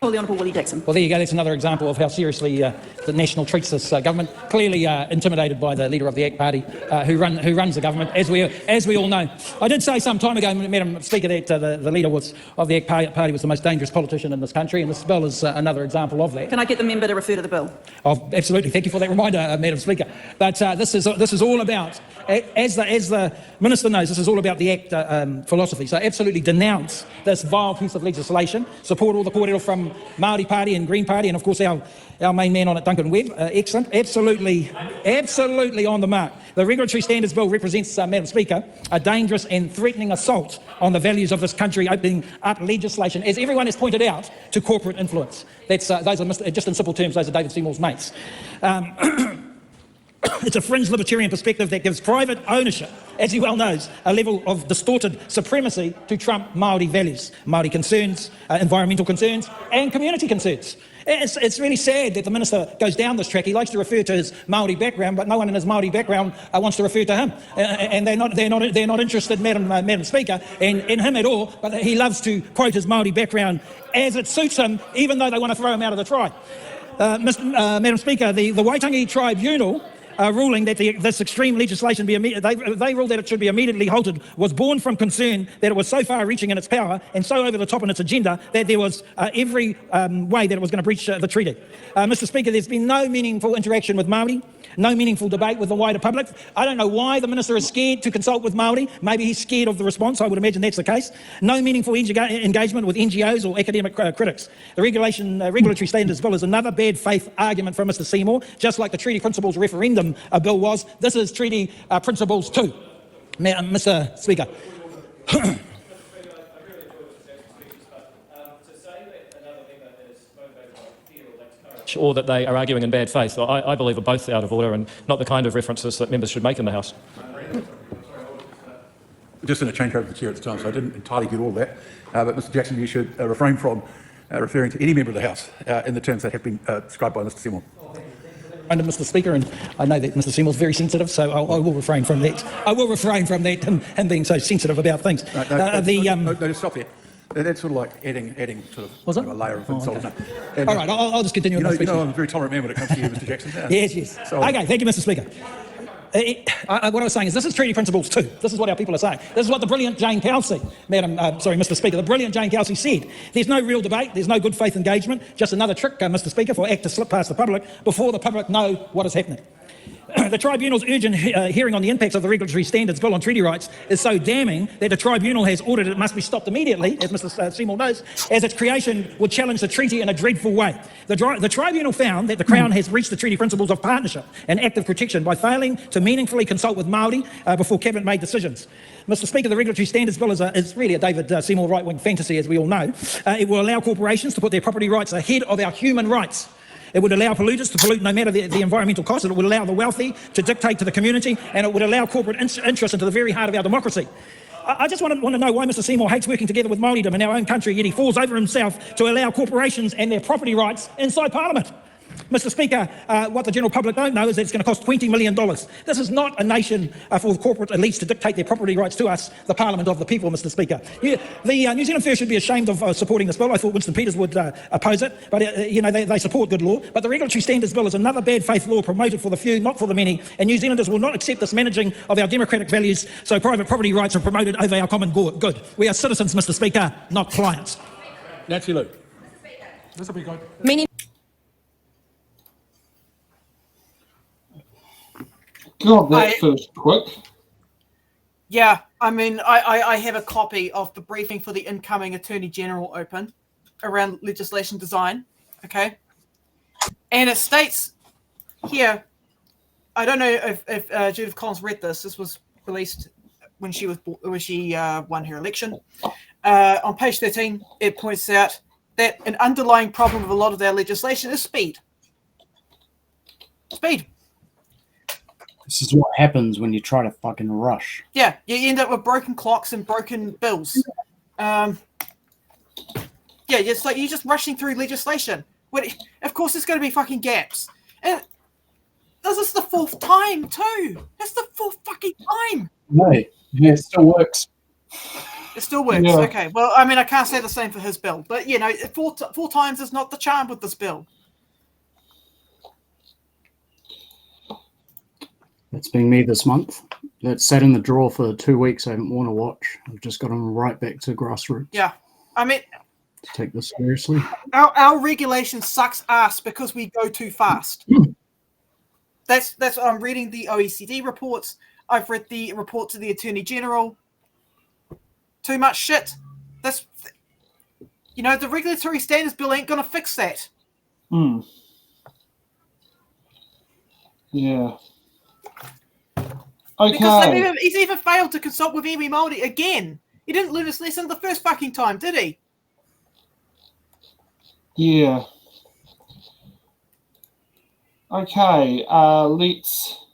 The Honourable Willie Jackson. Well, there you go. That's another example of how seriously the National treats this government. Clearly intimidated by the leader of the ACT Party, who runs the government, as we all know. I did say some time ago, Madam Speaker, that the leader of the ACT Party was the most dangerous politician in this country, and this bill is another example of that. Can I get the member to refer to the bill? Oh, absolutely. Thank you for that reminder, Madam Speaker. But this is all about, as the Minister knows, this is all about the ACT philosophy. So absolutely denounce this vile piece of legislation. Support all the kōrero from Māori Party and Green Party, and of course our main man on it, Duncan Webb. Excellent. Absolutely on the mark. The Regulatory Standards Bill represents, Madam Speaker, a dangerous and threatening assault on the values of this country, opening up legislation, as everyone has pointed out, to corporate influence. Those are, just in simple terms, those are David Seymour's mates. It's a fringe libertarian perspective that gives private ownership, as he well knows, a level of distorted supremacy to trump Māori values, Māori concerns, environmental concerns and community concerns. It's really sad that the Minister goes down this track. He likes to refer to his Māori background, but no one in his Māori background wants to refer to him. And they're not interested, Madam Speaker, in him at all, but he loves to quote his Māori background as it suits him, even though they want to throw him out of the tribe. Madam Speaker, the Waitangi Tribunal ruling that this extreme legislation they ruled that it should be immediately halted was born from concern that it was so far-reaching in its power and so over the top in its agenda that there was every way that it was going to breach the treaty. Mr. Speaker, there's been no meaningful interaction with Māori, no meaningful debate with the wider public. I don't know why the Minister is scared to consult with Māori. Maybe he's scared of the response. I would imagine that's the case. No meaningful engagement with NGOs or academic critics. The Regulatory Standards Bill is another bad faith argument from Mr. Seymour, just like the Treaty Principles referendum bill was. This is Treaty Principles too, Mr. Speaker. Or that they are arguing in bad faith. So I believe are both out of order and not the kind of references that members should make in the House. Just in a change over the chair at the time, so I didn't entirely get all that. But Mr. Jackson, you should refrain from referring to any member of the House in the terms that have been described by Mr. Seymour. Under Mr. Speaker, and I know that Mr. Seymour's very sensitive, so I will refrain from that. I will refrain from that, him being so sensitive about things. No, just stop there. That's sort of like adding sort of a layer of insult. Okay. And, all right, I'll just continue. You know, I'm a very tolerant man when it comes to you, Mr. Jackson. Yes. So, okay, thank you, Mr. Speaker. What I was saying is this is Treaty Principles too. This is what our people are saying. This is what the brilliant Jane Kelsey, Mr. Speaker, the brilliant Jane Kelsey said. There's no real debate, there's no good faith engagement, just another trick, Mr. Speaker, for ACT to slip past the public before the public know what is happening. The Tribunal's urgent hearing on the impacts of the Regulatory Standards Bill on treaty rights is so damning that the Tribunal has ordered it must be stopped immediately, as Mr. Seymour knows, as its creation would challenge the treaty in a dreadful way. The Tribunal found that the Crown has breached the treaty principles of partnership and active protection by failing to meaningfully consult with Māori before Cabinet made decisions. Mr. Speaker, the Regulatory Standards Bill is really a David Seymour right-wing fantasy, as we all know. It will allow corporations to put their property rights ahead of our human rights. It would allow polluters to pollute no matter the environmental cost. It would allow the wealthy to dictate to the community, and it would allow corporate interest into the very heart of our democracy. I just want to know why Mr. Seymour hates working together with Māoridom in our own country, yet he falls over himself to allow corporations and their property rights inside Parliament. Mr. Speaker, what the general public don't know is that it's going to cost $20 million. This is not a nation for corporate elites to dictate their property rights to us, the Parliament of the people, Mr. Speaker. The New Zealand First should be ashamed of supporting this bill. I thought Winston Peters would oppose it, but they support good law. But the Regulatory Standards Bill is another bad faith law promoted for the few, not for the many, and New Zealanders will not accept this managing of our democratic values, so private property rights are promoted over our common good. We are citizens, Mr. Speaker, not clients. Nancy Lou. This will be good. Got that first quick. Yeah, I mean, I have a copy of the briefing for the incoming Attorney General open around legislation design, okay? And it states here, I don't know if Judith Collins read this. This was released when she won her election. On page 13, it points out that an underlying problem with a lot of their legislation is speed. Speed. This is what happens when you try to fucking rush. Yeah, you end up with broken clocks and broken bills. Yeah, it's like you're just rushing through legislation. Of course, there's going to be fucking gaps. And this is the fourth time, too. That's the fourth fucking time. No, yeah, it still works. It still works. Yeah. Okay. Well, I mean, I can't say the same for his bill, but you know, four times is not the charm with this bill. It's been me this month. That sat in the drawer for 2 weeks. I haven't worn a watch. I've just gotten right back to grassroots. Yeah. I mean, To take this seriously. our regulation sucks ass because we go too fast. That's I'm reading the OECD reports. I've read the report to the Attorney General. Too much shit. That's, you know, the regulatory standards bill ain't gonna fix that. Hmm. Yeah. Because Okay. he's even failed to consult with Iwi Māori again. He didn't learn his lesson the first fucking time, did he? Yeah. Okay. Let's.